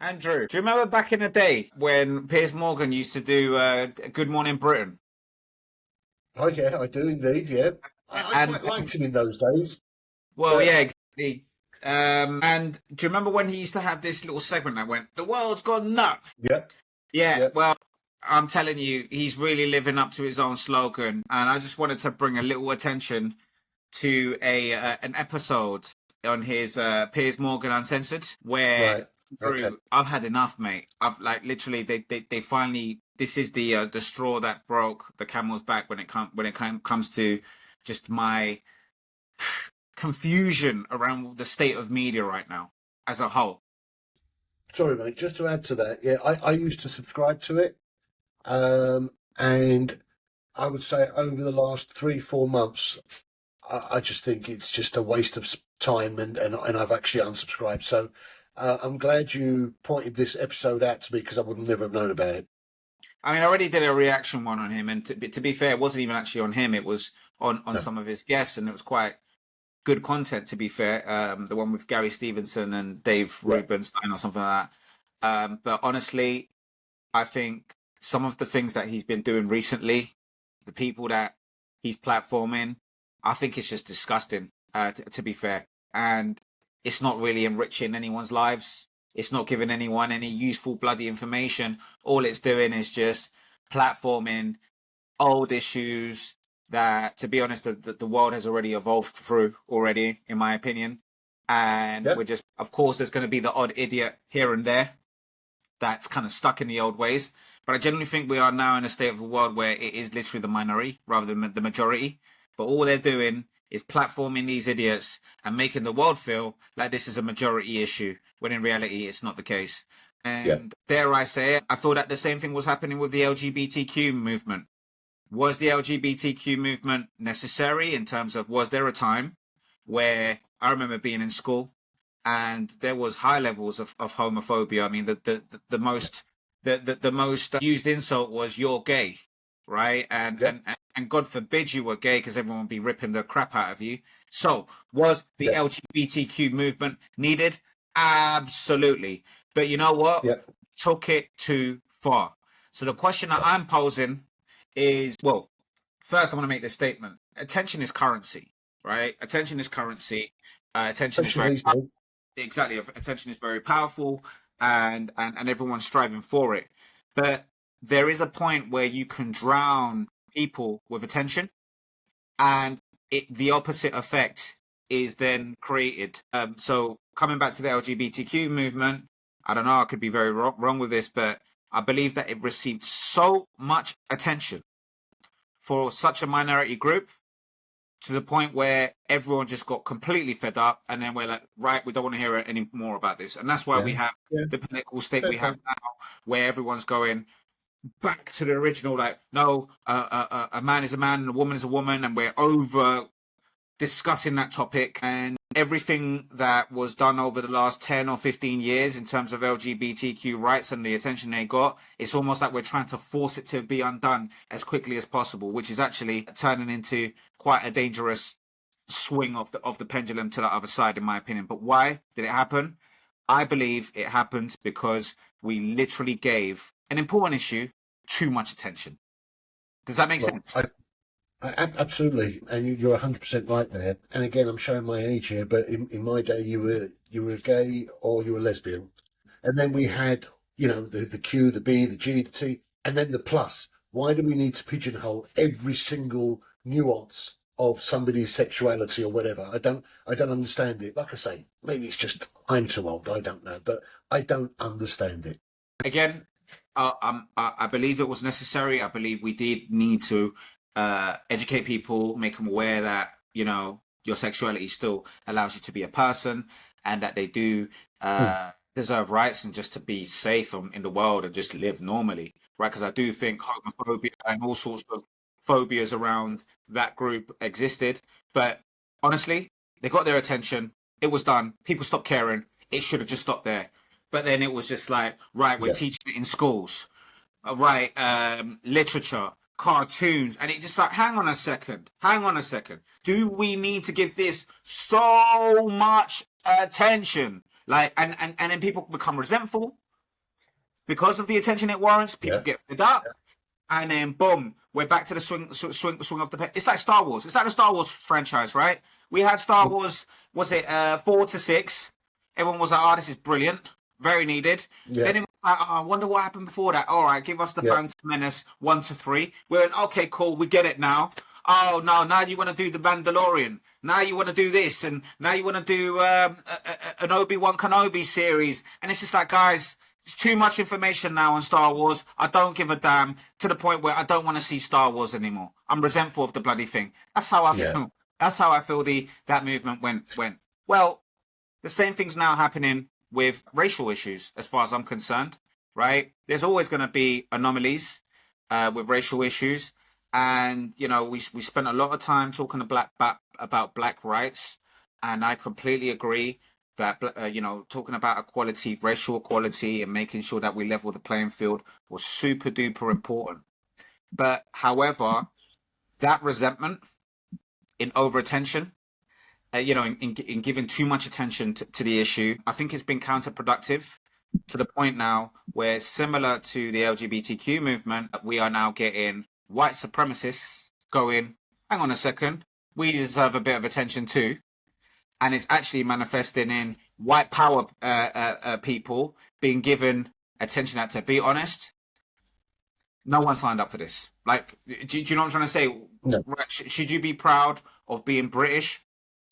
Andrew, do you remember back in the day when Piers Morgan used to do Good Morning Britain? Oh, yeah, I do indeed, yeah. I And quite liked him in those days, well, but yeah, exactly. And do you remember when he used to have this little segment that went, "The world's gone nuts"? yeah, Yeah, yeah, well, I'm telling you, he's really living up to his own slogan. And I just wanted to bring a little attention to a an episode on his Piers Morgan Uncensored, where right, okay. Drew, I've had enough, mate. I've like literally they finally, this is the straw that broke the camel's back when comes to just my confusion around the state of media right now as a whole. Sorry, mate, just to add to that, yeah, I used to subscribe to it, and I would say over the last 3, 4 months, I just think it's just a waste of time, and I've actually unsubscribed. So I'm glad you pointed this episode out to me because I would never have known about it. I mean, I already did a reaction one on him, and to be fair, it wasn't even actually on him. It was on No. some of his guests, and it was quite good content, to be fair. The one with Gary Stevenson and Dave Yeah, Rubenstein or something like that. But honestly, I think some of the things that he's been doing recently, the people that he's platforming, I think it's just disgusting, to be fair. And it's not really enriching anyone's lives. It's not giving anyone any useful bloody information. All it's doing is just platforming old issues that, to be honest, the world has already evolved through already, in my opinion. And yeah, we're just, of course, there's going to be the odd idiot here and there that's kind of stuck in the old ways. But I generally think we are now in a state of a world where it is literally the minority rather than the majority. But all they're doing is platforming these idiots and making the world feel like this is a majority issue, when in reality it's not the case. yeah. And dare I say it, I thought that the same thing was happening with the LGBTQ movement. Was the LGBTQ movement necessary in terms of, was there a time where I remember being in school and there was high levels of homophobia? I mean, the most used insult was "you're gay," right? And Yeah, God forbid you were gay, because everyone would be ripping the crap out of you. So, was the yeah, LGBTQ movement needed? Absolutely. But you know what? yeah. Took it too far. So the question that I'm posing is, well, first I want to make this statement. Attention is currency, right? Attention is currency. Attention is Especially very these days. exactly, attention is very powerful, and everyone's striving for it. But there is a point where you can drown people with attention, and the opposite effect is then created. So coming back to the LGBTQ movement, I don't know, I could be very wrong with this, but I believe that it received so much attention for such a minority group, to the point where everyone just got completely fed up, and then we're like, right, we don't want to hear any more about this. And that's why Yeah, we have yeah. the political state Fair we have play. now, where everyone's going back to the original, like, no, a man is a man and a woman is a woman, and we're over discussing that topic. And everything that was done over the last 10 or 15 years in terms of LGBTQ rights and the attention they got, it's almost like we're trying to force it to be undone as quickly as possible, which is actually turning into quite a dangerous swing of the pendulum to the other side, in my opinion. But why did it happen? I believe it happened because we literally gave an important issue too much attention. Does that make Well, sense? absolutely, and you're 100% right there. And again, I'm showing my age here, but in my day, you were gay or you were lesbian, and then we had the Q, the B, the G, the T, and then the plus. Why do we need to pigeonhole every single nuance of somebody's sexuality or whatever? I don't understand it. Like I say, maybe it's just I'm too old. I don't know, but I don't understand it. Again, I believe it was necessary. I believe we did need to educate people, make them aware that, your sexuality still allows you to be a person, and that they do Hmm. deserve rights, and just to be safe in the world and just live normally, right? Because I do think homophobia and all sorts of phobias around that group existed. But honestly, they got their attention. It was done. People stopped caring. It should have just stopped there. But then it was just like, right, we're Yeah, teaching it in schools, right? Literature, cartoons, and it just like, hang on a second. Do we need to give this so much attention? Like, and then people become resentful. because of the attention it warrants, people Yeah. get fed up, and then boom, we're back to the swing of the pen. It's like Star Wars. It's like the Star Wars franchise, right? We had Star Wars. Was it 4 to 6? Everyone was like, "Oh, this is brilliant, very needed." Yeah. Then it was like, "Oh, I wonder what happened before that." All right, give us the Yeah. Phantom Menace 1 to 3. We went, okay, cool, we get it now. Oh no, now you want to do the Mandalorian. Now you want to do this, and now you want to do an Obi-Wan Kenobi series, and it's just like, guys, it's too much information now on Star Wars. I don't give a damn, to the point where I don't want to see Star Wars anymore. I'm resentful of the bloody thing. That's how I feel. Yeah. That's how I feel that movement went. Well, the same thing's now happening with racial issues, as far as I'm concerned, right? There's always going to be anomalies with racial issues. And, you know, we spent a lot of time talking about black rights. And I completely agree that, you know, talking about equality, racial equality, and making sure that we level the playing field was super duper important. But however, that resentment in over attention, you know, in giving too much attention to the issue, I think it's been counterproductive, to the point now where, similar to the LGBTQ movement, we are now getting white supremacists going, hang on a second, we deserve a bit of attention too. And it's actually manifesting in white power people being given attention. That, to be honest, no one signed up for this. Like, do you know what I'm trying to say? No. Right, should you be proud of being British?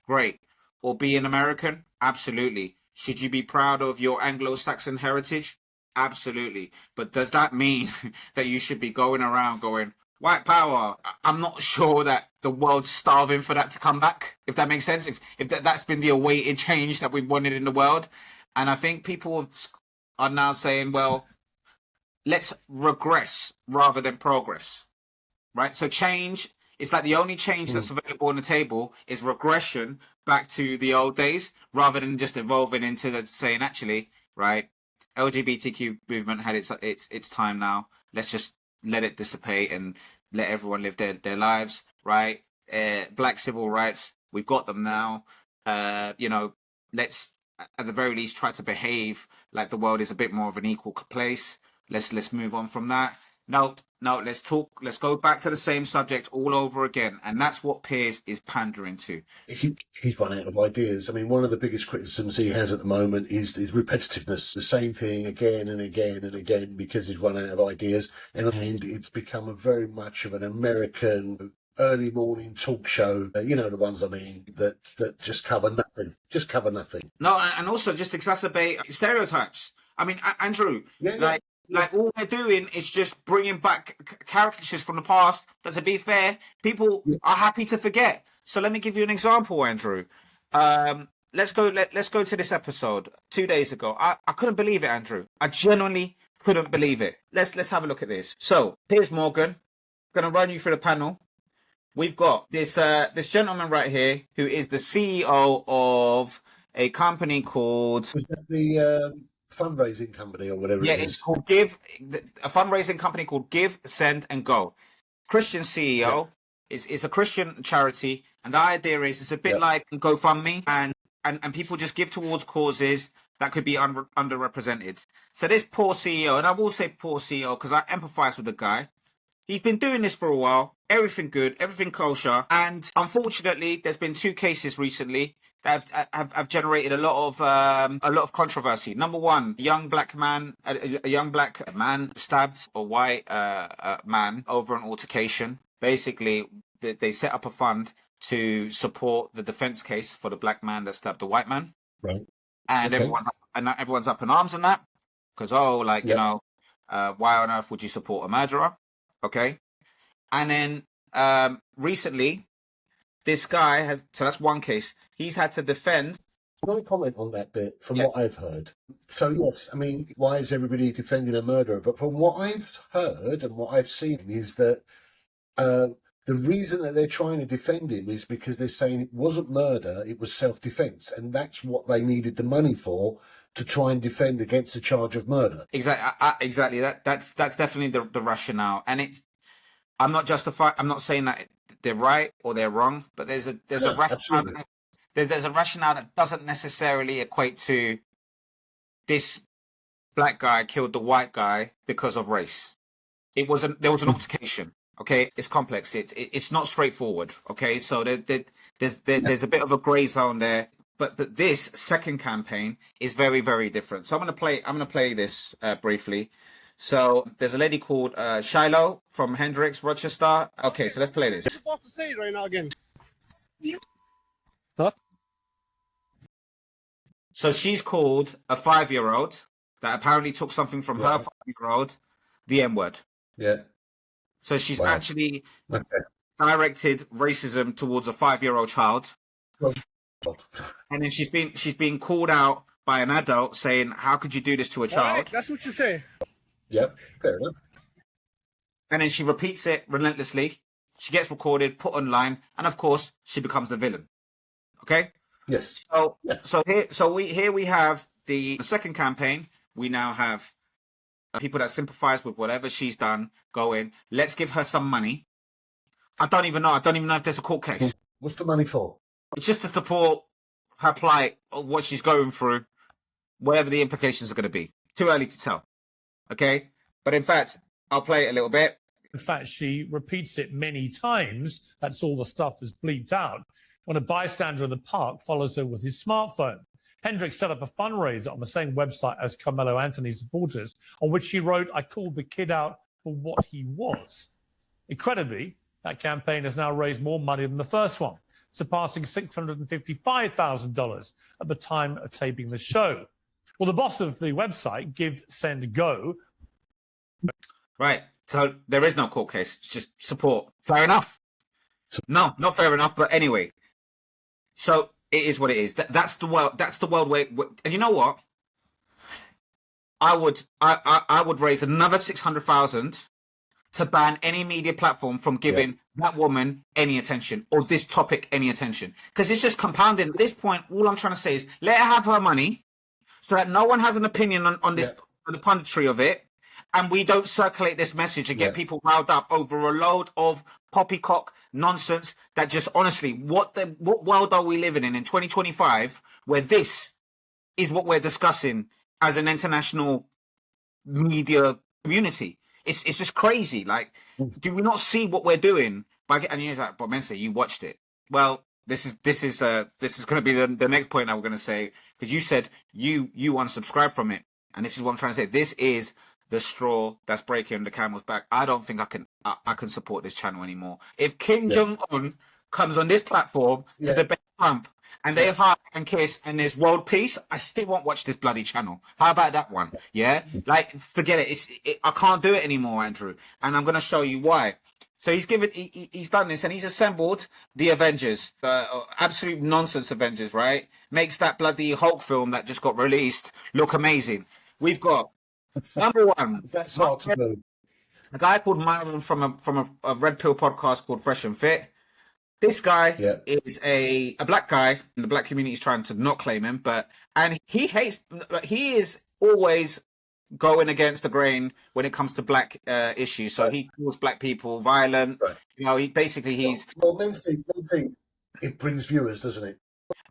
Great. Or being American? Absolutely. Should you be proud of your Anglo-Saxon heritage? Absolutely. But does that mean that you should be going around going, white power? I'm not sure that the world's starving for that to come back, if that makes sense. If that's been the awaited change that we've wanted in the world. And I think people are now saying, well, let's regress rather than progress, right? So change, it's like the only change that's available on the table is regression back to the old days, rather than just evolving into the saying, actually, right, LGBTQ movement had its time now. Let's just let it dissipate and let everyone live their lives, right? Black civil rights, we've got them now. You know, let's at the very least try to behave like the world is a bit more of an equal place. Let's move on from that. No, let's go back to the same subject all over again. And that's what Piers is pandering to. He's run out of ideas. I mean, one of the biggest criticisms he has at the moment is repetitiveness. The same thing again and again and again, because he's run out of ideas. And it's become a very much of an American early morning talk show. You know, the ones I mean, that just cover nothing. Just cover nothing. No, and also just exacerbate stereotypes. I mean, Andrew, like all we're doing is just bringing back caricatures from the past that, to be fair, people are happy to forget. So let me give you an example, Andrew. Let's go to this episode 2 days ago. I couldn't believe it, Andrew. I genuinely couldn't believe it. Let's have a look at this. So Piers Morgan, gonna run you through the panel. We've got this gentleman right here who is the CEO of a company called... Was that the fundraising company or whatever it is? It's called a fundraising company called GiveSendGo. Christian CEO. It's a Christian charity, and the idea is it's a bit like GoFundMe, and people just give towards causes that could be underrepresented. So this poor CEO, and I will say poor CEO because I empathize with the guy. He's been doing this for a while. Everything good, everything kosher, and unfortunately, there's been 2 cases recently that have generated a lot of controversy. Number one, a young black man stabbed a white man over an altercation. Basically, they set up a fund to support the defense case for the black man that stabbed the white man. Right. And everyone's up in arms on that because you know, why on earth would you support a murderer? Okay. And then recently, this guy has, so that's one case. He's had to defend. Can I comment on that bit from what I've heard? So, yes, I mean, why is everybody defending a murderer? But from what I've heard and what I've seen is that the reason that they're trying to defend him is because they're saying it wasn't murder, it was self-defense. And that's what they needed the money for, to try and defend against the charge of murder. Exactly. That's definitely the rationale. And I'm not saying that they're right or they're wrong, but there's a rationale. There's a rationale that doesn't necessarily equate to this black guy killed the white guy because of race. There was an altercation. Okay, it's complex. It's not straightforward. Okay, so there's a bit of a grey zone there. But this second campaign is very, very different. So I'm gonna play this briefly. So there's a lady called Shiloh from Hendricks, Rochester. Okay, so let's play this. What are you supposed to say right now again? So she's called a 5-year-old that apparently took something from her 5-year-old, the N-word. Yeah. So she's actually directed racism towards a 5-year-old child. And then she's been called out by an adult saying, how could you do this to a child? Right, that's what you say. Yep, fair enough. And then she repeats it relentlessly. She gets recorded, put online, and of course, she becomes the villain. Okay? Yes. So here we have the second campaign. We now have people that sympathize with whatever she's done go in. Let's give her some money. I don't even know if there's a court case. What's the money for? It's just to support her plight of what she's going through, whatever the implications are going to be. Too early to tell. Okay? But in fact, I'll play it a little bit. In fact, she repeats it many times. That's all the stuff that's bleeped out. When a bystander in the park follows her with his smartphone. Hendricks set up a fundraiser on the same website as Carmelo Anthony's supporters, on which she wrote, "I called the kid out for what he was." Incredibly, that campaign has now raised more money than the first one, surpassing $655,000 at the time of taping the show. Well, the boss of the website, GiveSendGo. Right. So there is no court case. It's just support. Fair enough. No, not fair enough. But anyway, so it is what it is. That's the world. That's the world where. And you know what? I would raise another 600,000 to ban any media platform from giving that woman any attention or this topic any attention, because it's just compounding. At this point, all I'm trying to say is let her have her money, so that no one has an opinion on this, on the punditry of it, and we don't circulate this message and get people riled up over a load of poppycock nonsense that just honestly, what world are we living in 2025 where this is what we're discussing as an international media community? It's just crazy. Like, do we not see what we're doing? And you're like, but Mensa, you watched it. Well, this is going to be the next point I'm going to say, because you said you unsubscribed from it, and this is what I'm trying to say. This is the straw that's breaking the camel's back. I don't think I can support this channel anymore. If Kim Jong-un comes on this platform to debate Trump and they hug and kiss and there's world peace, I still won't watch this bloody channel. How about that one? Yeah, like forget it. I can't do it anymore, Andrew, and I'm going to show you why. So he's done this, and he's assembled the Avengers, absolute nonsense Avengers, right? Makes that bloody Hulk film that just got released look amazing. We've got number one, that's hard to do. A guy called Myron from a Red Pill podcast called Fresh and Fit. This guy is a black guy, and the black community is trying to not claim him, and he is always going against the grain when it comes to black issues. So he calls black people violent. Right. You know, he's Mensa, it brings viewers, doesn't it?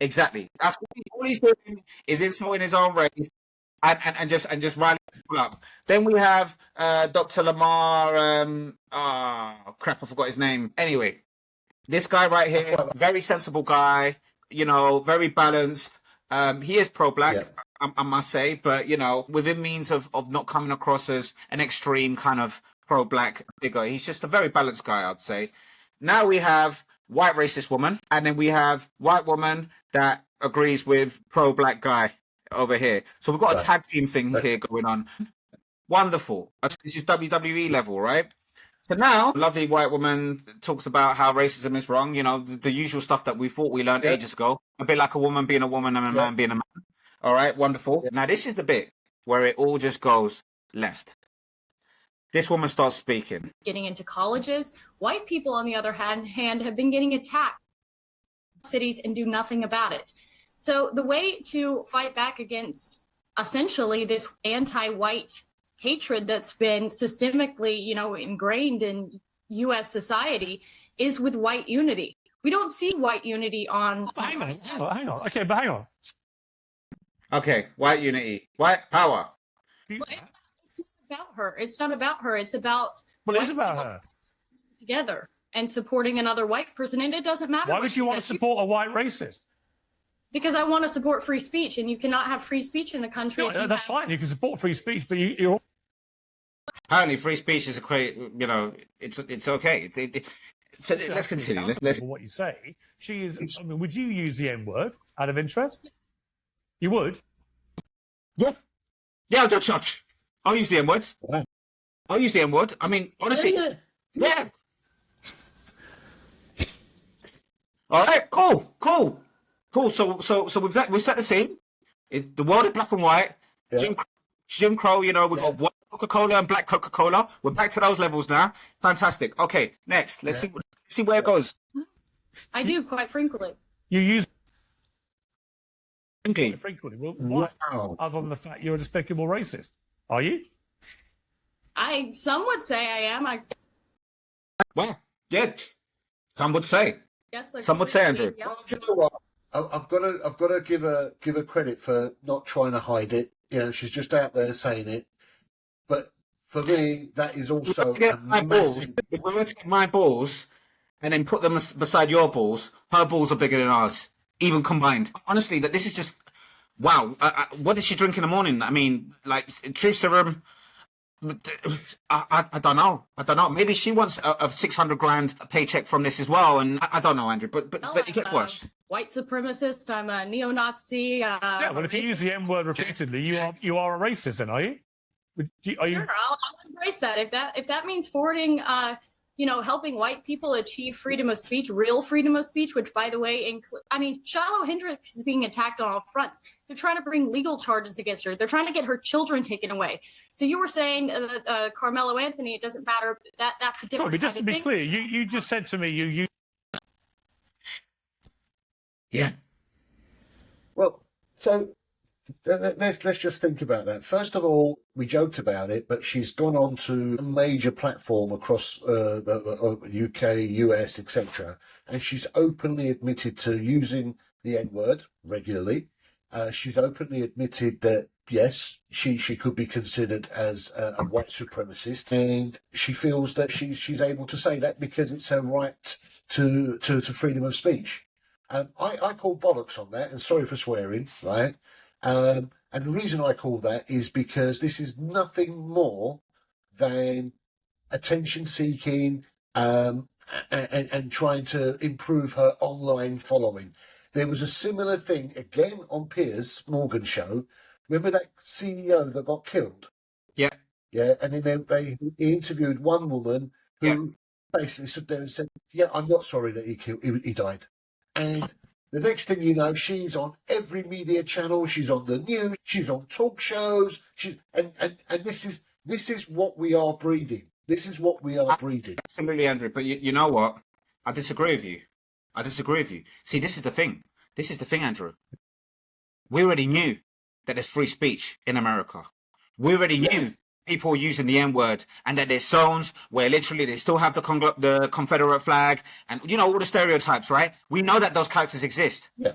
Exactly. That's all he's doing is insulting his own race and just riling people up. Then we have Dr. Lamar. Crap, I forgot his name. Anyway, this guy right here, very sensible guy. You know, very balanced. He is pro-black. I must say, but you know, within means of not coming across as an extreme kind of pro-black figure. He's just a very balanced guy, I'd say. Now we have white racist woman, and then we have white woman that agrees with pro-black guy over here. So we've got a tag team thing here going on. Wonderful. This is WWE level, right? So now, lovely white woman talks about how racism is wrong. You know, the usual stuff that we thought we learned ages ago. A bit like a woman being a woman and a man being a man. All right, wonderful. Now, this is the bit where it all just goes left. This woman starts speaking. Getting into colleges, white people, on the other hand, have been getting attacked in cities and do nothing about it. So the way to fight back against essentially this anti-white hatred that's been systemically, you know, ingrained in U.S. society is with white unity. We don't see white unity on. Hang on. Okay, but hang on. Okay, white unity, white power. dispute Well, that. it's not about her. It's not about her. It's about Well, it is white about people her. together and supporting another white person. And it doesn't matter. Why what would she you want to says. support a white racist? Because I want to support free speech, and you cannot have free speech in a country. No, if you that's have- fine. You can support free speech, but you're Apparently, free speech is it's okay. So let's continue. Let's. for what you say. She is. I mean, would you use the N word out of interest? You would. Yeah, I'll use the N word. Wow. I'll use the N word. I mean, honestly, yeah. All right, cool. So we've set the scene. The world is black and white. Yeah. Jim Crow. We've got white Coca-Cola and black Coca-Cola. We're back to those levels now. Fantastic. Okay, next. Let's see where it goes. I do, quite frankly. You use Frankly, it frequently. Well, why? Wow. Other than the fact you're a despicable racist, are you? Some would say I am. I well, yeah. Some would say. guess. I Some would say, Andrew. Yeah. Well, do you know what? I've got to give her credit for not trying to hide it. She's just out there saying it. But for me, that is also a massive. If we were to get my balls and then put them beside your balls, her balls are bigger than ours, even combined. Honestly, that this is just wow. What did she drink in the morning? I mean, like truth serum. I don't know. Maybe she wants a 600 grand paycheck from this as well, and I don't know, Andrew. But it gets worse. White supremacist. I'm a neo-Nazi. Yeah. Well, if you use the N word repeatedly, you are a racist, then are you? Are you? Sure, I'll embrace that. If that means forwarding, helping white people achieve freedom of speech, real freedom of speech, which, by the way, Shiloh Hendricks is being attacked on all fronts. They're trying to bring legal charges against her. They're trying to get her children taken away. So you were saying Carmelo Anthony, it doesn't matter. That's a different. Sorry, but just to kind be of thing. clear, you just said to me you. Yeah. Well, so let's just think about that. First of all, we joked about it, but she's gone on to a major platform across the UK, US, etc., and she's openly admitted to using the N-word regularly. She's openly admitted that yes, she could be considered as a white supremacist, and she feels that she's able to say that because it's her right to freedom of speech. I call bollocks on that, and sorry for swearing, right? And the reason I call that is because this is nothing more than attention seeking and trying to improve her online following. There was a similar thing again on Piers Morgan show. Remember that CEO that got killed? Yeah. Yeah, and then he interviewed one woman who basically stood there and said, "Yeah, I'm not sorry that he died." And the next thing you know, she's on every media channel. She's on the news. She's on talk shows. And this is what we are breeding. This is what we are breeding. Absolutely, Andrew. But you know what? I disagree with you. See, this is the thing, Andrew. We already knew that there's free speech in America. We already knew people using the N-word, and that there's zones where literally they still have the Confederate flag and, all the stereotypes, right? We know that those characters exist. Yeah.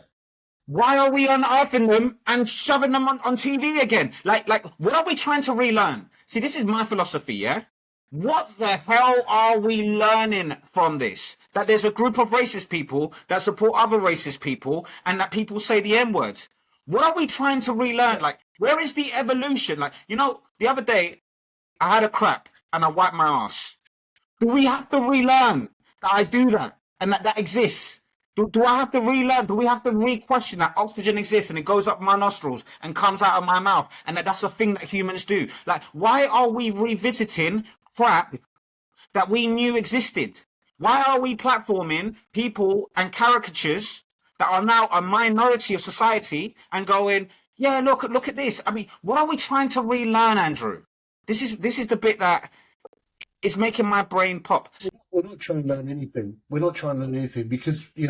Why are we unearthing them and shoving them on TV again? Like, what are we trying to relearn? See, this is my philosophy, yeah? What the hell are we learning from this? That there's a group of racist people that support other racist people, and that people say the N-word. What are we trying to relearn? Like, where is the evolution? Like, the other day, I had a crap and I wiped my ass. Do we have to relearn that I do that and that exists? Do I have to relearn? Do we have to re-question that oxygen exists and it goes up my nostrils and comes out of my mouth, and that's a thing that humans do? Like, why are we revisiting crap that we knew existed? Why are we platforming people and caricatures that are now a minority of society and going, yeah, look at this? I mean, what are we trying to relearn, Andrew? This is the bit that is making my brain pop. We're not trying to learn anything. We're not trying to learn anything because, we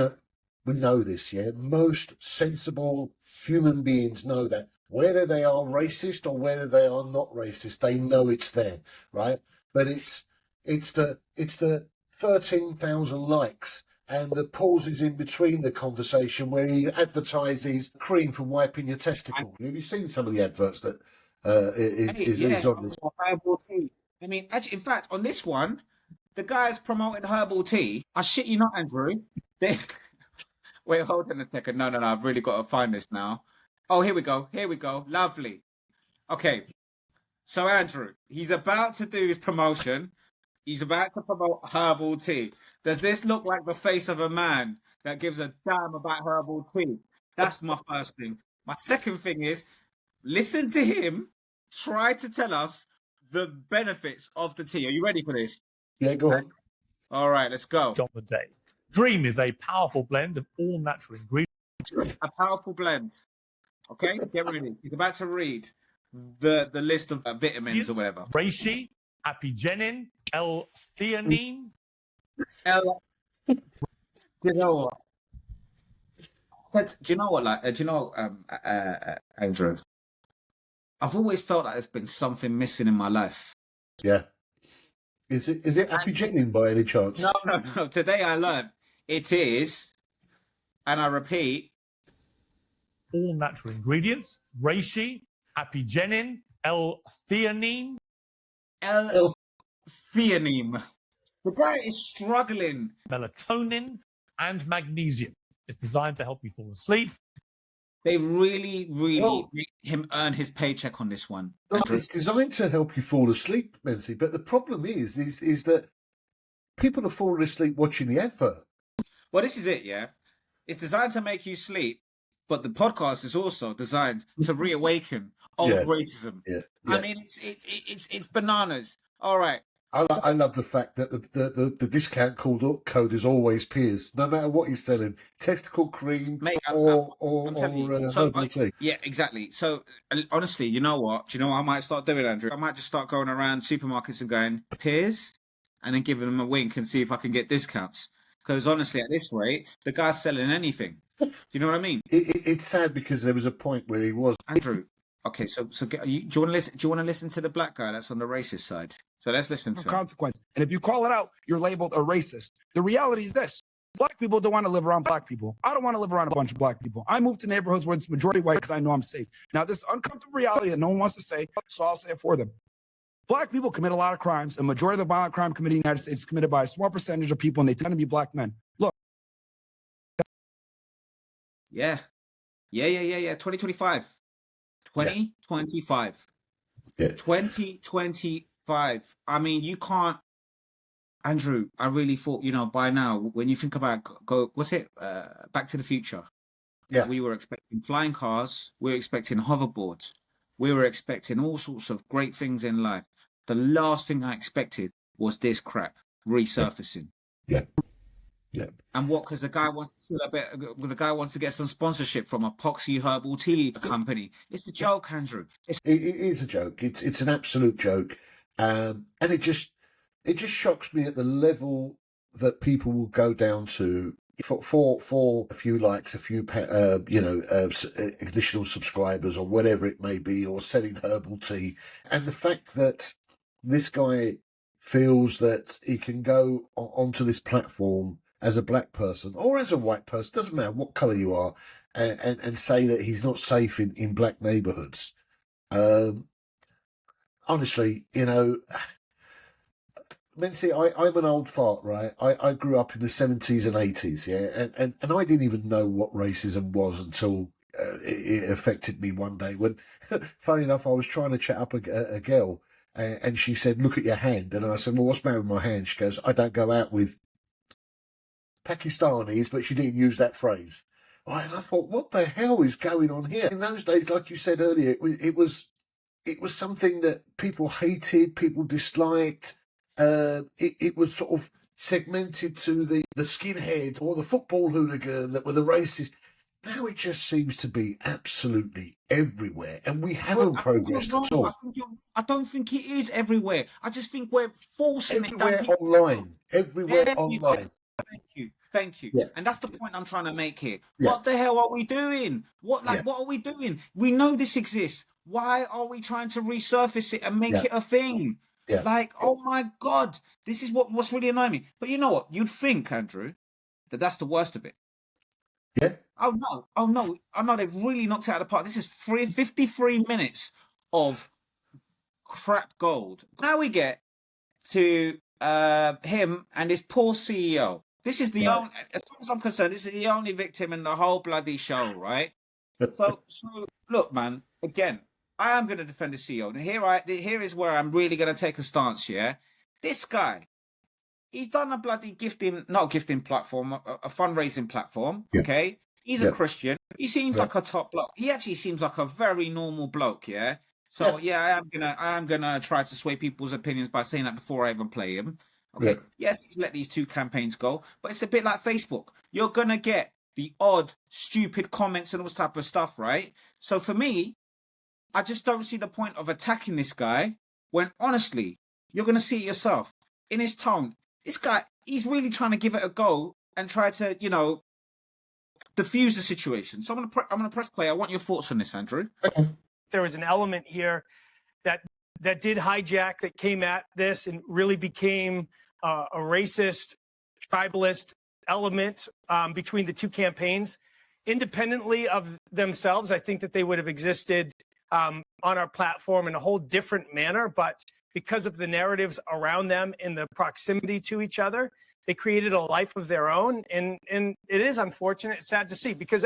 know this, yeah? Most sensible human beings know that. Whether they are racist or whether they are not racist, they know it's there, right? But it's the 13,000 likes and the pauses in between the conversation where he advertises cream for wiping your testicle. Have you seen some of the adverts that is on this. Herbal tea. I mean, actually, in fact, on this one, the guys promoting herbal tea. I shit you not, Andrew. They... Wait, hold on a second. No. I've really got to find this now. Oh, here we go. Lovely. Okay. So, Andrew, he's about to do his promotion. He's about to promote herbal tea. Does this look like the face of a man that gives a damn about herbal tea? That's my first thing. My second thing is, listen to him try to tell us the benefits of the tea. Are you ready for this? Yeah, go on. All right, let's go. On the day. Dream is a powerful blend of all natural ingredients. A powerful blend. Okay, get ready. He's about to read the list of vitamins or whatever. Reishi, apigenin, L-theanine. You know what? Do you know what? Andrew? I've always felt like there's been something missing in my life. Yeah. Is it apigenin by any chance? No. Today I learned it is, and I repeat, all natural ingredients. Reishi, apigenin, L-theanine. L-theanine. The guy is struggling. Melatonin and magnesium. It's designed to help you fall asleep. They really make him earn his paycheck on this one. It's designed to help you fall asleep, Mency, but the problem is that people are falling asleep watching the advert. Well, this is it, yeah. It's designed to make you sleep, but the podcast is also designed to reawaken old racism. Yeah. I mean, it's bananas. All right. I love the fact that the discount code is always Piers, no matter what he's selling, testicle cream or herbal tea. Yeah, exactly. So honestly, you know what? Do you know what I might start doing, Andrew? I might just start going around supermarkets and going Piers, and then giving them a wink and see if I can get discounts. Because honestly, at this rate, the guy's selling anything. Do you know what I mean? It's sad because there was a point where he was Andrew. Okay, so do you want to listen? Do you want to listen to the black guy that's on the racist side? So let's listen to him. Consequence. And if you call it out, you're labeled a racist. The reality is this: black people don't want to live around black people. I don't want to live around a bunch of black people. I move to neighborhoods where it's majority white because I know I'm safe. Now, this uncomfortable reality that no one wants to say, so I'll say it for them. Black people commit a lot of crimes. A majority of the violent crime committed in the United States is committed by a small percentage of people, and they tend to be black men. Look. Yeah. 2025. 2025. Yeah. 2025. I mean, you can't, Andrew. I really thought, by now, when you think about Back to the Future. Yeah. We were expecting flying cars. We were expecting hoverboards. We were expecting all sorts of great things in life. The last thing I expected was this crap resurfacing. Yeah. And what? Because the guy wants to get some sponsorship from a Poxy herbal tea company. It's a joke, Andrew. It is a joke. It's an absolute joke, and it just shocks me at the level that people will go down to for a few likes, a few additional subscribers or whatever it may be, or selling herbal tea, and the fact that this guy feels that he can go onto this platform as a black person or as a white person, doesn't matter what colour you are, and say that he's not safe in black neighbourhoods. Honestly, Mency, I'm an old fart, right? I grew up in the 70s and 80s, yeah, and I didn't even know what racism was until it affected me one day when, funny enough, I was trying to chat up a girl, and she said, "Look at your hand," and I said, "Well, what's the matter with my hand?" She goes, "I don't go out with Pakistanis," but she didn't use that phrase. Right, and I thought, what the hell is going on here? In those days, like you said earlier, it was something that people hated, people disliked. It was sort of segmented to the skinhead or the football hooligan that were the racist. Now it just seems to be absolutely everywhere, and we haven't progressed at all. I don't think it is everywhere. I just think we're forcing everywhere online. Everywhere online. Thank you. Yeah. And that's the point I'm trying to make here. Yeah. What the hell are we doing? What are we doing? We know this exists. Why are we trying to resurface it and make it a thing? Yeah. Like, oh my God, this is what's really annoying me. But you know what? You'd think, Andrew, that's the worst of it. Yeah. Oh no, they've really knocked it out of the park. This is 53 minutes of crap gold. Now we get to him and his poor CEO. This is the only, as far as I'm concerned, this is the only victim in the whole bloody show, right? So look, man. Again, I am going to defend the CEO, and here is where I'm really going to take a stance. Yeah, this guy, he's done a bloody not gifting platform, a fundraising platform. Yeah. Okay, he's a Christian. He seems Yeah. like a top bloke. He actually seems like a very normal bloke. Yeah. So I am gonna try to sway people's opinions by saying that before I even play him. Okay. Yeah. Yes, he's let these two campaigns go, but it's a bit like Facebook. You're gonna get the odd stupid comments and all this type of stuff, right? So for me, I just don't see the point of attacking this guy when honestly, you're gonna see it yourself in his tone. This guy, he's really trying to give it a go and try to, diffuse the situation. So I'm gonna press play. I want your thoughts on this, Andrew. Okay. There was an element here that did hijack, that came at this and really became a racist, tribalist element between the two campaigns. Independently of themselves, I think that they would have existed on our platform in a whole different manner, but because of the narratives around them and the proximity to each other, they created a life of their own. And it is unfortunate, it's sad to see, because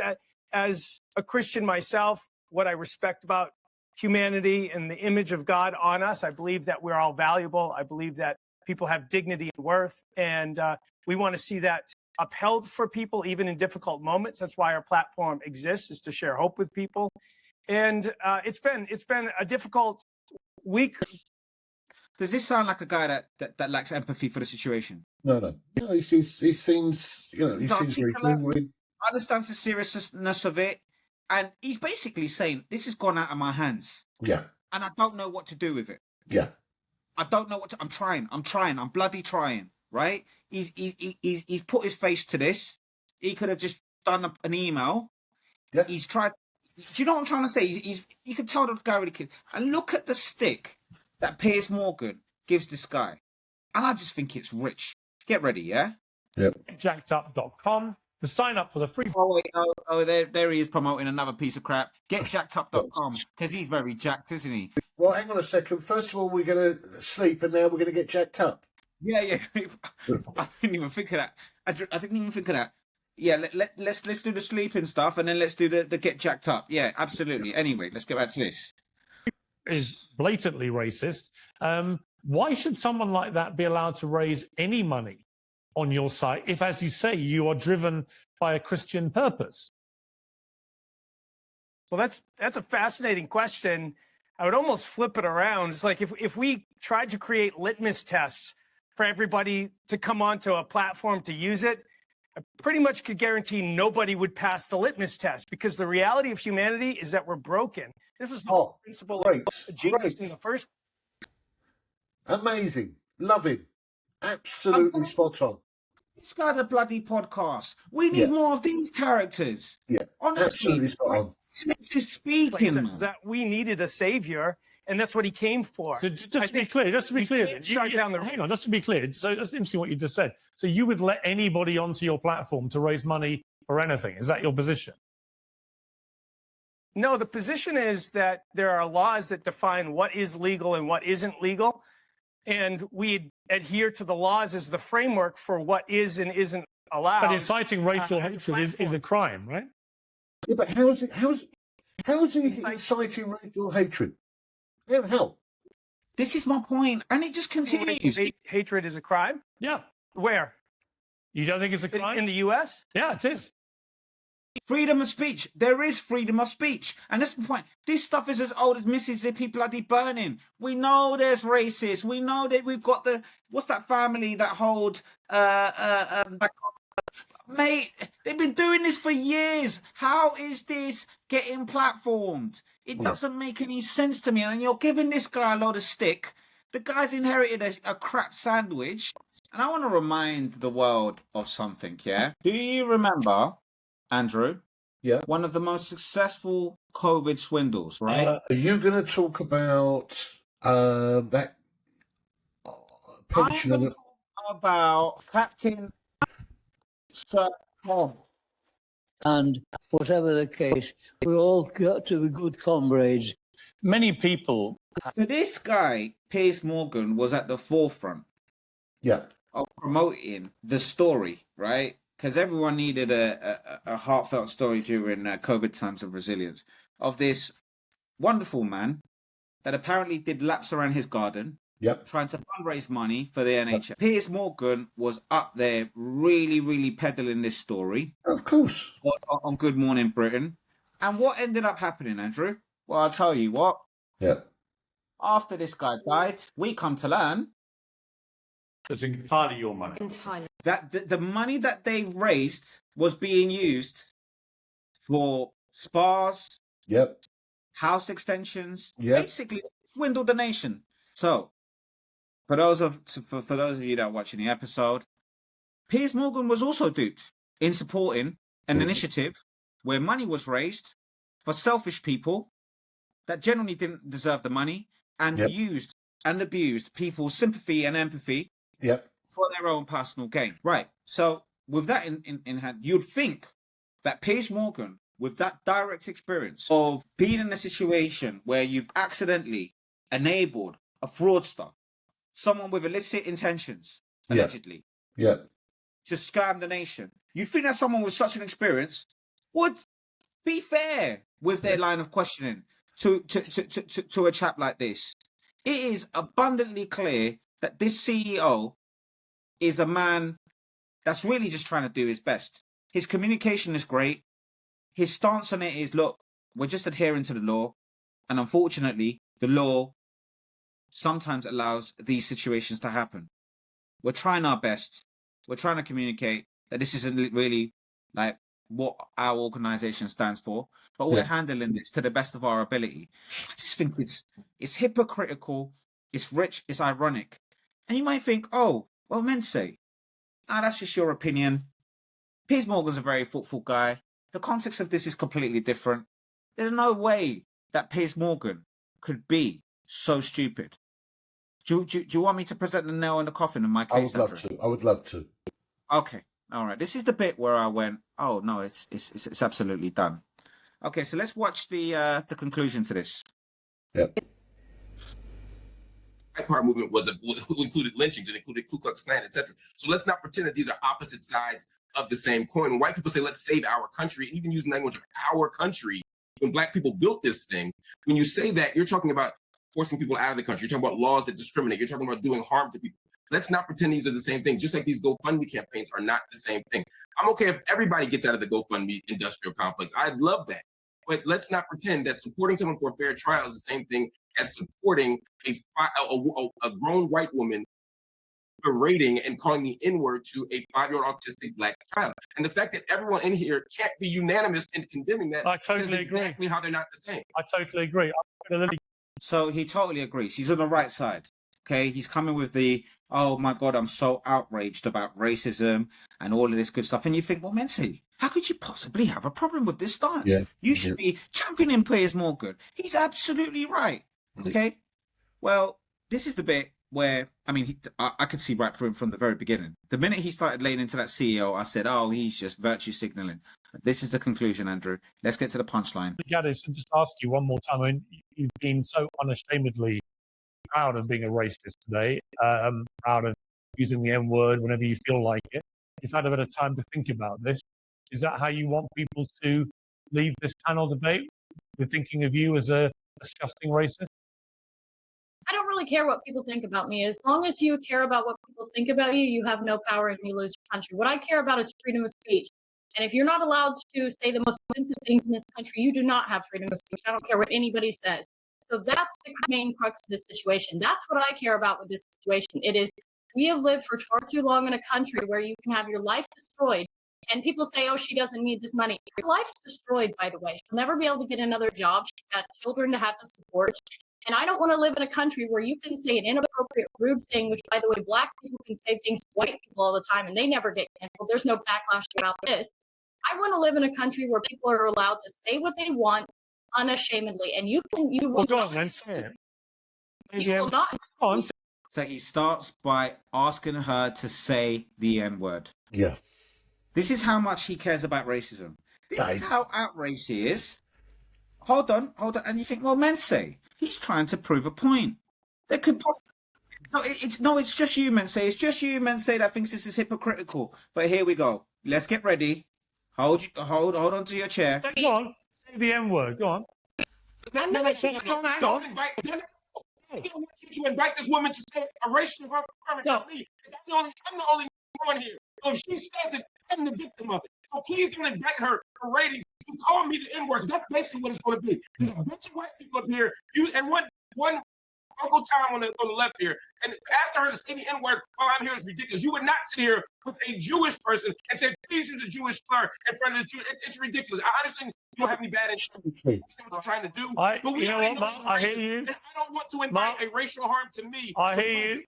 as a Christian myself, what I respect about humanity and the image of God on us, I believe that we're all valuable. I believe that people have dignity and worth, and we want to see that upheld for people, even in difficult moments. That's why our platform exists, is to share hope with people. And it's been a difficult week. Does this sound like a guy that lacks empathy for the situation? No. He seems, he seems very genuine. Understands the seriousness of it, and he's basically saying this has gone out of my hands. Yeah. And I don't know what to do with it. Yeah. I don't know what to. I'm trying. I'm bloody trying. Right? He's put his face to this. He could have just done an email. Yeah. He's tried. Do you know what I'm trying to say? You can tell the guy really cares. And look at the stick that Piers Morgan gives this guy, and I just think it's rich. Get ready, yeah. Yep. Jackedup.com to sign up for the free. Oh wait, there he is promoting another piece of crap. GetJackedUp.com because he's very jacked, isn't he? Well, hang on a second. First of all, we're going to sleep, and now we're going to get jacked up. Yeah. I didn't even think of that. I didn't even think of that. Yeah, let's do the sleeping stuff, and then let's do the get jacked up. Yeah, absolutely. Anyway, let's get back to this. Is blatantly racist. Why should someone like that be allowed to raise any money on your site if, as you say, you are driven by a Christian purpose? Well, that's a fascinating question. I would almost flip it around. It's like if we tried to create litmus tests for everybody to come onto a platform to use it, I pretty much could guarantee nobody would pass the litmus test, because the reality of humanity is that we're broken. This was the principle of Jesus in the first. Amazing. Love him. Absolutely spot on. It's got a bloody podcast. We need more of these characters. Yeah, honestly, absolutely spot on. This is speaking. That we needed a savior, and that's what he came for. So just to be clear, hang on, just to be clear. So that's interesting what you just said. So you would let anybody onto your platform to raise money for anything? Is that your position? No, the position is that there are laws that define what is legal and what isn't legal, and we adhere to the laws as the framework for what is and isn't allowed. But inciting racial hatred is a crime, right? Yeah, but how is it inciting racial hatred? How? This is my point, and it just continues. Hatred is a crime? Yeah. Where? You don't think it's a crime? In the U.S.? Yeah, it is. Freedom of speech. There is freedom of speech. And that's the point. This stuff is as old as Mississippi bloody burning. We know there's racists. We know that we've got what's that family that hold, mate, they've been doing this for years. How is this getting platformed? It doesn't make any sense to me. And you're giving this guy a load of stick. The guy's inherited a crap sandwich. And I want to remind the world of something, yeah? Do you remember, Andrew? Yeah. One of the most successful COVID swindles, right? Are you going to talk about that pension? I'm going to talk about Captain Sir Tom. And whatever the case, we all got to be good comrades Many people. So this guy, Piers Morgan, was at the forefront Yeah. of promoting the story, right? Because everyone needed a heartfelt story during COVID times of resilience of this wonderful man that apparently did laps around his garden, Yep. trying to fundraise money for the NHS. Piers Morgan was up there really, really peddling this story Of course. on Good Morning Britain. And what ended up happening, Andrew? Well, I'll tell you what. Yeah. After this guy died, we come to learn It's entirely your money. Entirely. that the money that they raised was being used for spas, Yep. house extensions, Yep. basically swindled the nation. So, for those of you that are watching the episode, Piers Morgan was also duped in supporting an initiative where money was raised for selfish people that generally didn't deserve the money and Yep. used and abused people's sympathy and empathy Yep. for their own personal gain. Right. So with that in hand, you'd think that Piers Morgan, with that direct experience of being in a situation where you've accidentally enabled a fraudster, someone with illicit intentions, Yeah. allegedly, Yeah. to scam the nation, you'd think that someone with such an experience would be fair with their line of questioning to a chap like this. It is abundantly clear that this CEO is a man that's really just trying to do his best. His communication is great. His stance on it is, look, we're just adhering to the law. And unfortunately, the law sometimes allows these situations to happen. We're trying our best. We're trying to communicate that this isn't really like what our organization stands for, but we're handling this to the best of our ability. I just think it's hypocritical, it's rich, it's ironic. And you might think, oh, well, Mense, that's just your opinion. Piers Morgan's a very thoughtful guy. The context of this is completely different. There's no way that Piers Morgan could be so stupid. Do you want me to present the nail in the coffin in my case, I would love Andrew? to. I would love to. Okay. All right. This is the bit where I went, oh no, it's absolutely done. Okay, so let's watch the conclusion to this. Yep. Black Power movement included lynchings, it included Ku Klux Klan, etc. So let's not pretend that these are opposite sides of the same coin. When white people say, let's save our country, even using language of our country, when black people built this thing, when you say that, you're talking about forcing people out of the country. You're talking about laws that discriminate. You're talking about doing harm to people. Let's not pretend these are the same thing, just like these GoFundMe campaigns are not the same thing. I'm okay if everybody gets out of the GoFundMe industrial complex. I'd love that. But let's not pretend that supporting someone for a fair trial is the same thing as supporting a grown white woman berating and calling the N-word to a 5-year-old autistic black child. And the fact that everyone in here can't be unanimous in condemning that I totally says agree. exactly how they're not the same. I totally agree. I'm gonna So he totally agrees. He's on the right side. Okay, he's coming with the, oh my God, I'm so outraged about racism and all of this good stuff. And you think, well, Mense, how could you possibly have a problem with this stance? Yeah. You should be championing Piers Morgan. He's absolutely right. Okay, well, this is the bit where, I mean, I could see right through him from the very beginning. The minute he started laying into that CEO, I said, oh, he's just virtue signaling. This is the conclusion, Andrew. Let's get to the punchline. Gaddis, and just ask you one more time. I mean, you've been so unashamedly proud of being a racist today, proud of using the N word whenever you feel like it. You've had a bit of time to think about this. Is that how you want people to leave this panel debate? They're thinking of you as a disgusting racist? I don't really care what people think about me. As long as you care about what people think about you, you have no power and you lose your country. What I care about is freedom of speech. And if you're not allowed to say the most offensive things in this country, you do not have freedom of speech. I don't care what anybody says. So that's the main crux of this situation. That's what I care about with this situation. It is, we have lived for far too long in a country where you can have your life destroyed. And people say, oh, she doesn't need this money. Your life's destroyed, by the way. She'll never be able to get another job. She's got children to have to support. And I don't want to live in a country where you can say an inappropriate, rude thing, which, by the way, black people can say things to white people all the time and they never get canceled. There's no backlash about this. I want to live in a country where people are allowed to say what they want unashamedly. And you will Well, go not, on then, say it. you will not. Go on, So he starts by asking her to say the N-word. Yeah. This is how much he cares about racism. This is how outraged he is. Hold on. And you think, well, Mense, He's trying to prove a point. There could it's just you, men say. It's just you, men say, that thinks this is hypocritical. But here we go. Let's get ready. Hold on to your chair. Go on. Say the M word. Go on. I'm not Go on. I don't want you to invite this woman to say a racial harm about me. I'm the only one here. So if she says it, I'm the victim of it. So please don't invite her for ratings to call me the N-word. That's basically what it's going to be. There's a bunch of white people up here. You and one Uncle Tom on the left here, and asking her to say the N-word while I'm here is ridiculous. You would not sit here with a Jewish person and say, please use a Jewish slur in front of this Jew. It's ridiculous. I understand you don't have any bad intentions. What you're trying to do. But we you know what, Mark? I hear you. And I don't want to invite a racial harm to me. I hear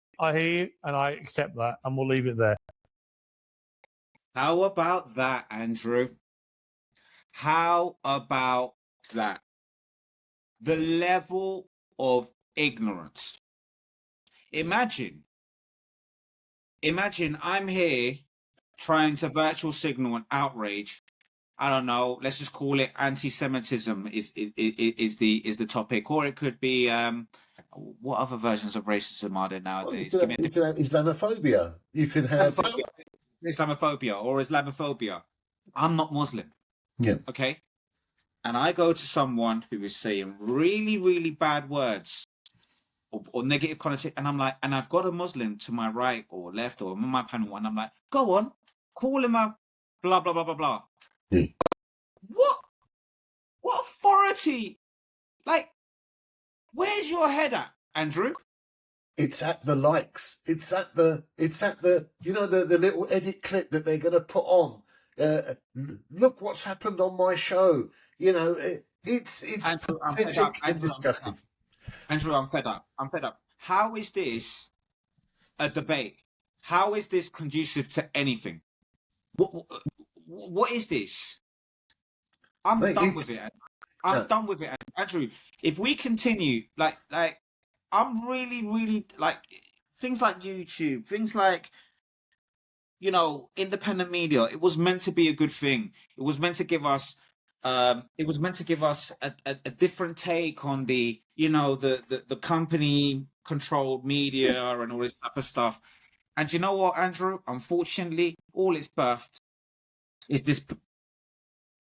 you, and I accept that, and we'll leave it there. How about that, Andrew? How about that? The level of ignorance. Imagine I'm here trying to virtual signal an outrage. I don't know. Let's just call it anti-Semitism is the topic, or it could be what other versions of racism are there nowadays? Well, you could have Islamophobia. You could have Islamophobia or Islamophobia. I'm not Muslim. Yeah. Okay. And I go to someone who is saying really, really bad words or negative connotation, and I'm like, and I've got a Muslim to my right or left or on my panel, and I'm like, go on, call him a blah blah blah blah blah. Yeah. What authority? Like, where's your head at, Andrew? It's at the likes. It's at the you know, the little edit clip that they're going to put on. Look what's happened on my show. You know, it's Andrew, I'm pathetic fed up. and disgusting. Andrew, I'm fed up. How is this a debate? How is this conducive to anything? What is this? I'm done with it. I'm done with it, Andrew. If we continue, like, I'm really like things like YouTube, things like, you know, independent media. It was meant to be a good thing. It was meant to give us. It was meant to give us a different take on the, you know, the company controlled media and all this type of stuff. And you know what, Andrew? Unfortunately, all it's birthed is this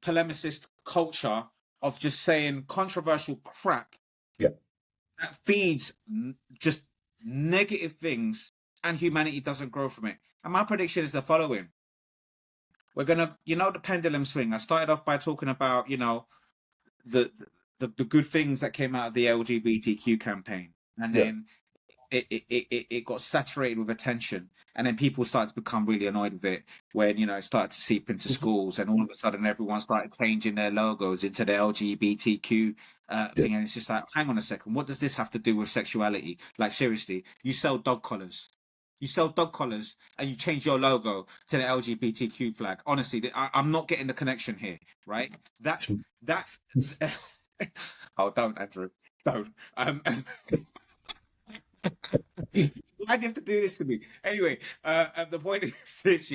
polemicist culture of just saying controversial crap. Yeah. That feeds just negative things, and humanity doesn't grow from it. And my prediction is the following. We're gonna, you know, the pendulum swing. I started off by talking about, you know, the good things that came out of the LGBTQ campaign, and then it got saturated with attention, and then people started to become really annoyed with it when, you know, it started to seep into schools, and all of a sudden everyone started changing their logos into the LGBTQ thing, and it's just like, hang on a second, what does this have to do with sexuality? Like, seriously, you sell dog collars. You sell dog collars and you change your logo to the LGBTQ flag. Honestly, I'm not getting the connection here, right? That. Oh, don't, Andrew, don't. Why do you have to do this to me? Anyway, the point is this: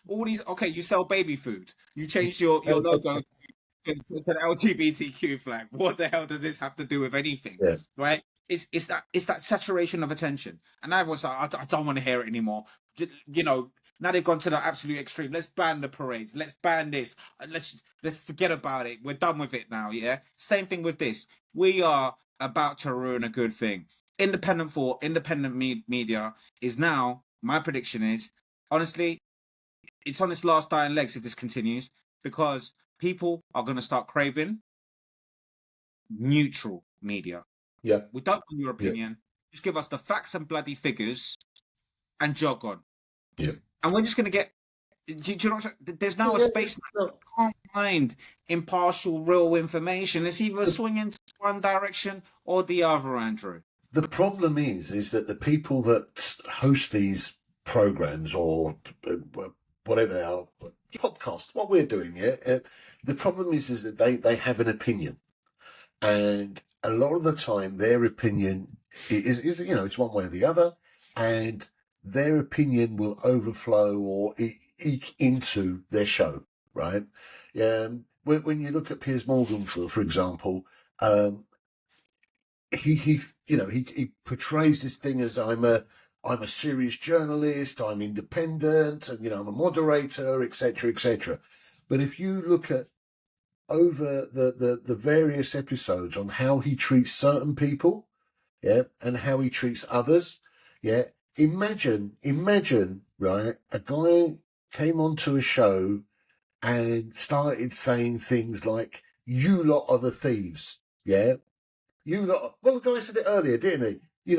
all these. Okay, you sell baby food. You change your logo to the LGBTQ flag. What the hell does this have to do with anything? Yeah. Right? It's that saturation of attention, and everyone's like, I don't want to hear it anymore. You know, now they've gone to the absolute extreme. Let's ban the parades. Let's ban this. Let's forget about it. We're done with it now. Yeah. Same thing with this. We are about to ruin a good thing. Independent media is now. My prediction is, honestly, it's on its last dying legs if this continues, because people are going to start craving neutral media. Yeah. We don't want your opinion. Just give us the facts and bloody figures and jog on. Yeah. And we're just going to get... Do you know what I'm saying? There's now a space that you can't find impartial, real information. It's either swinging to one direction or the other, Andrew. The problem is that the people that host these programs or whatever they are, podcasts, what we're doing here, the problem is that they have an opinion. And a lot of the time, their opinion is, you know, it's one way or the other, and their opinion will overflow or eke into their show, right? When you look at Piers Morgan, for example, he portrays this thing as I'm a serious journalist, I'm independent, and I'm a moderator, etc., etc. But if you look at over the various episodes on how he treats certain people, and how he treats others, imagine, right, a guy came onto a show and started saying things like, "You lot are the thieves," you lot. Well, the guy said it earlier, didn't he?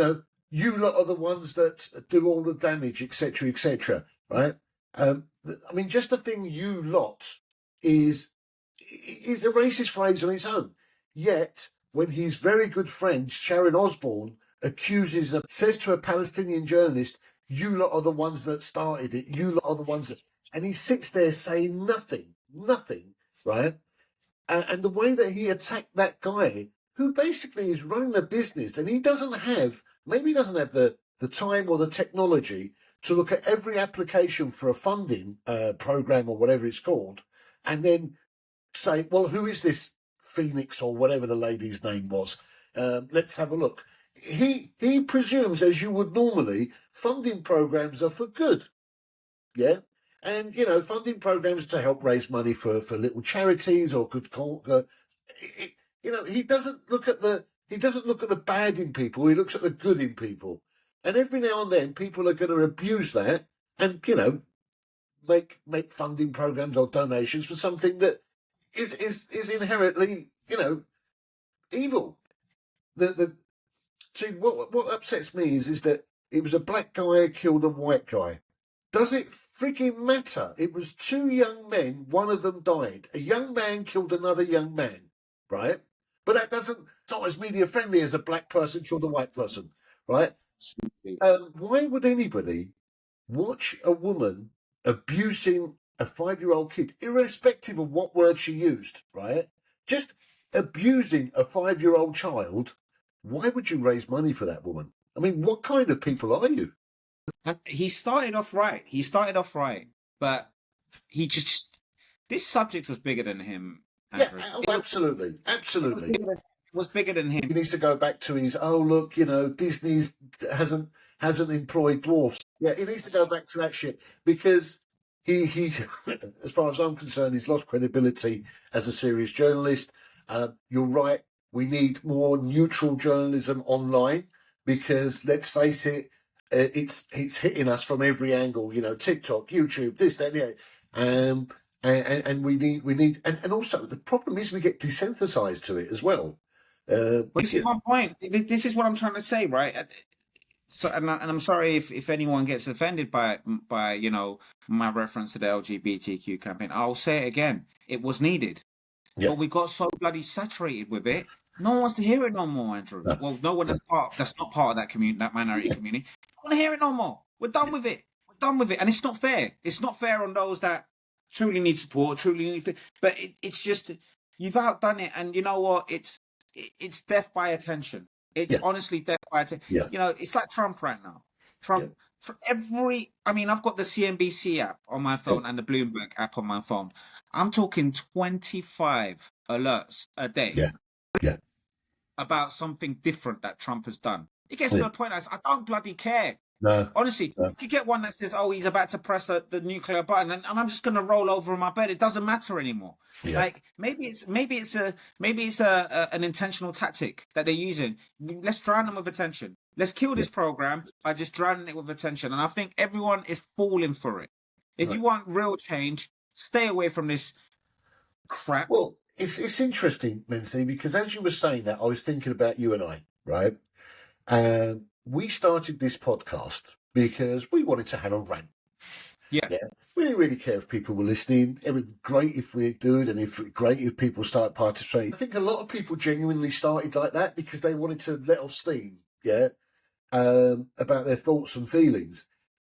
You lot are the ones that do all the damage, etc., etc. Right? I mean, just the thing "you lot" is a racist phrase on its own. Yet, when his very good friend Sharon Osbourne says to a Palestinian journalist, "You lot are the ones that started it. You lot are the ones that," and he sits there saying nothing, right? And the way that he attacked that guy, who basically is running a business, and he doesn't have the time or the technology to look at every application for a funding program or whatever it's called, and then say, well, who is this Phoenix or whatever the lady's name was? Let's have a look. He presumes, as you would normally, funding programs are for good, and funding programs to help raise money for little charities or good cause. He doesn't look at the bad in people. He looks at the good in people, and every now and then people are going to abuse that and make funding programs or donations for something that is inherently evil. See, what upsets me is that it was a black guy who killed a white guy. Does it freaking matter? It was two young men, one of them died. A young man killed another young man, right? But it's not as media friendly as a black person killed a white person, right? Why would anybody watch a woman abusing a 5-year-old kid, irrespective of what word she used, right? Just abusing a 5-year-old child. Why would you raise money for that woman? I mean, what kind of people are you? He started off right. But this subject was bigger than him. Andrew. Yeah, absolutely. It was bigger than him. He needs to go back to his, look, Disney hasn't employed dwarfs. Yeah, he needs to go back to that shit because he as far as I'm concerned, he's lost credibility as a serious journalist. You're right. We need more neutral journalism online because, let's face it, it's hitting us from every angle. TikTok, YouTube, this, that, yeah. And we need, and also the problem is we get desensitized to it as well. This is my point. This is what I'm trying to say, right? So, and I'm sorry if anyone gets offended by my reference to the LGBTQ campaign. I'll say it again. It was needed, but we got so bloody saturated with it. No one wants to hear it no more, Andrew. No. Well, no one that's not part of that community, that minority community. I want to hear it no more. We're done with it. And it's not fair. It's not fair on those that truly need support, but it's just you've outdone it, and you know what? It's death by attention. It's honestly death by attention. Yeah. It's like Trump right now. Trump. I've got the CNBC app on my phone and the Bloomberg app on my phone. I'm talking 25 alerts a day. Yeah. About something different that Trump has done. It gets to the point I don't bloody care. No. Honestly, you get one that says, "Oh, he's about to press the nuclear button," and I'm just going to roll over in my bed. It doesn't matter anymore. Yeah. Like maybe it's an intentional tactic that they're using. Let's drown them with attention. Let's kill this program by just drowning it with attention. And I think everyone is falling for it. If you want real change, stay away from this crap. Well, it's interesting, Mency, because as you were saying that, I was thinking about you and I, right? We started this podcast because we wanted to have a rant. Yeah. We didn't really care if people were listening. It would be great if we do it, and great if people start participating. I think a lot of people genuinely started like that because they wanted to let off steam, about their thoughts and feelings.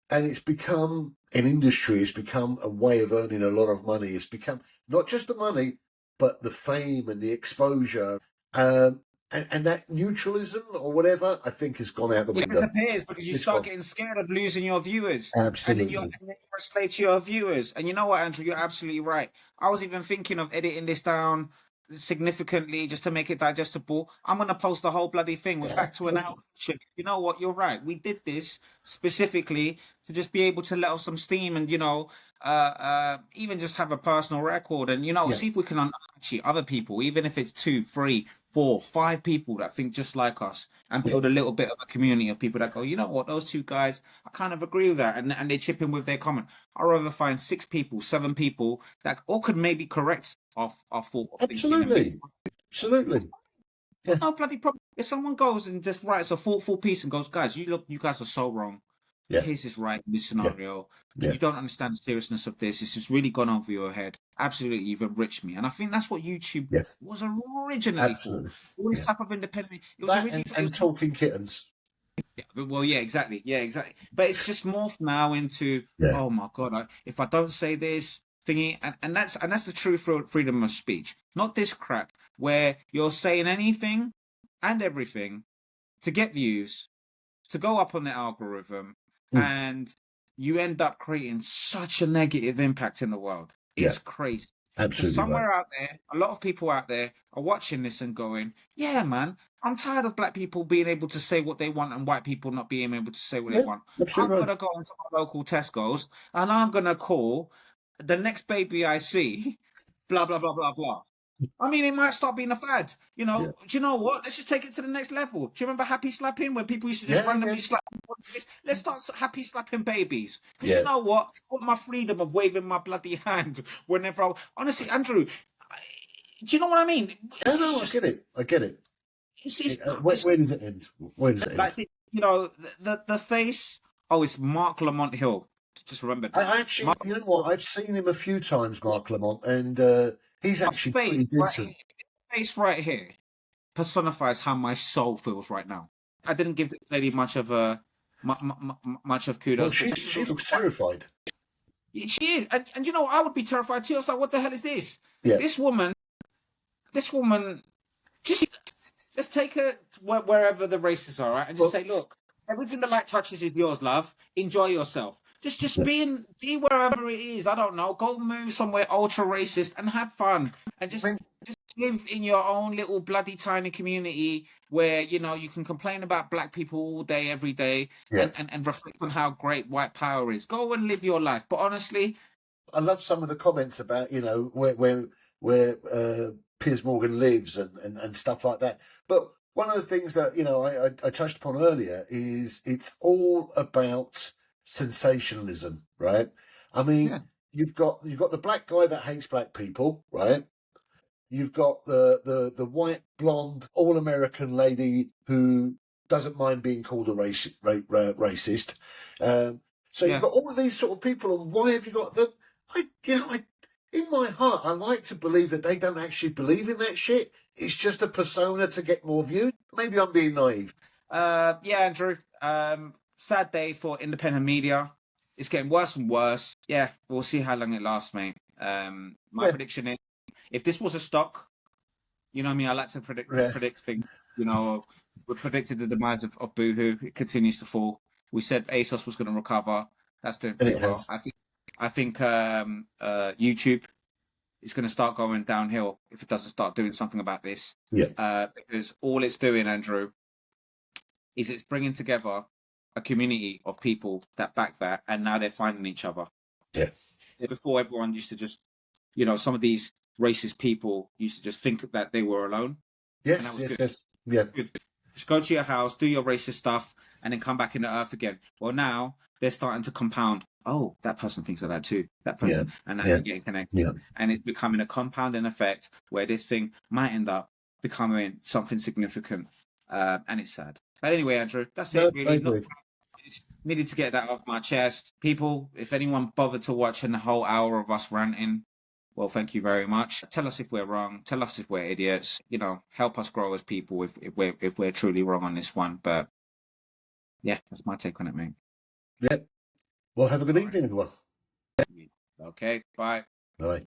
And it's become an industry. It's become a way of earning a lot of money. It's become not just the money, but the fame and the exposure. And that neutralism or whatever, I think, has gone out the window. It disappears because you start getting scared of losing your viewers. Absolutely. And then you're a slave to your viewers. And you know what, Andrew? You're absolutely right. I was even thinking of editing this down significantly just to make it digestible, I'm going to post the whole bloody thing. We're back to an hour. You know what? You're right. We did this specifically to just be able to let off some steam and, even just have a personal record and, see if we can actually other people, even if it's 2, 3, 4, 5 people that think just like us and build a little bit of a community of people that go, you know what, those 2 guys, I kind of agree with that. And they chip in with their comment. I'd rather find 6 people, 7 people that all could maybe correct our thought of Absolutely. Absolutely. Yeah. No bloody problem. If someone goes and just writes a thoughtful piece and goes, guys, you guys are so wrong. Yeah. Here's this right in this scenario. Yeah. You don't understand the seriousness of this. It's just really gone over your head. Absolutely, you've enriched me. And I think that's what YouTube was originally for. All this type of independent. It was originally and talking kittens. Yeah, well, yeah, exactly. Yeah, exactly. But it's just morphed now into, oh my God, if I don't say this thingy, and that's the true freedom of speech. Not this crap where you're saying anything and everything to get views, to go up on the algorithm, and you end up creating such a negative impact in the world. It's crazy. Absolutely. Somewhere out there, a lot of people out there are watching this and going, yeah, man, I'm tired of black people being able to say what they want and white people not being able to say what they want. I'm going to go into my local Tesco's and I'm going to call the next baby I see, blah, blah, blah, blah, blah. I mean, it might start being a fad. Do you know what? Let's just take it to the next level. Do you remember happy slapping when people used to just randomly slap? Let's start happy slapping babies. Because you know what? I want my freedom of waving my bloody hand whenever honestly, Andrew, do you know what I mean? I get it. Where does it end? Where does it end? Like, the face, it's Mark Lamont Hill. Just remember that. I actually, you know what? I've seen him a few times, Mark Lamont, and he's actually pretty decent. Face right here personifies how my soul feels right now. I didn't give this lady much of kudos. Well, she looks terrified. She is, and I would be terrified too. I was like, what the hell is this? Yeah. This woman, just let's take her wherever the races are, right? And just say, look, everything the light touches is yours, love. Enjoy yourself. Just be wherever it is. I don't know. Go move somewhere ultra racist and have fun. And just live in your own little bloody tiny community where, you can complain about black people all day, every day, and reflect on how great white power is. Go and live your life. But honestly, I love some of the comments about, where Piers Morgan lives and stuff like that. But one of the things that, I touched upon earlier is it's all about sensationalism, right? I mean, you've got the black guy that hates black people, right? You've got the white blonde all-American lady who doesn't mind being called a racist. So you've got all of these sort of people, and why have you got them? In my heart, I like to believe that they don't actually believe in that shit. It's just a persona to get more views. Maybe I'm being naive. Andrew. Sad day for independent media. It's getting worse and worse. Yeah, we'll see how long it lasts, mate. My prediction is, if this was a stock, you know what I mean? I like to predict things. We predicted the demise of Boohoo. It continues to fall. We said ASOS was going to recover. That's doing pretty well. I think YouTube is going to start going downhill if it doesn't start doing something about this. Yeah. Because all it's doing, Andrew, is it's bringing together a community of people that back that, and now they're finding each other. Yeah. Before, everyone used to just, some of these racist people used to just think that they were alone. Yes. Yeah. Good. Just go to your house, do your racist stuff, and then come back into Earth again. Well, now they're starting to compound. Oh, that person thinks like that too. That person, and now you're getting connected, and it's becoming a compounding effect where this thing might end up becoming something significant, and it's sad. But anyway, Andrew, that's it. Really, needed to get that off my chest. People, if anyone bothered to watch in the whole hour of us ranting, well, thank you very much. Tell us if we're wrong. Tell us if we're idiots. Help us grow as people if we're truly wrong on this one. But yeah, that's my take on it, mate. Yeah. Well, have a good evening, everyone. Okay. Bye. Bye.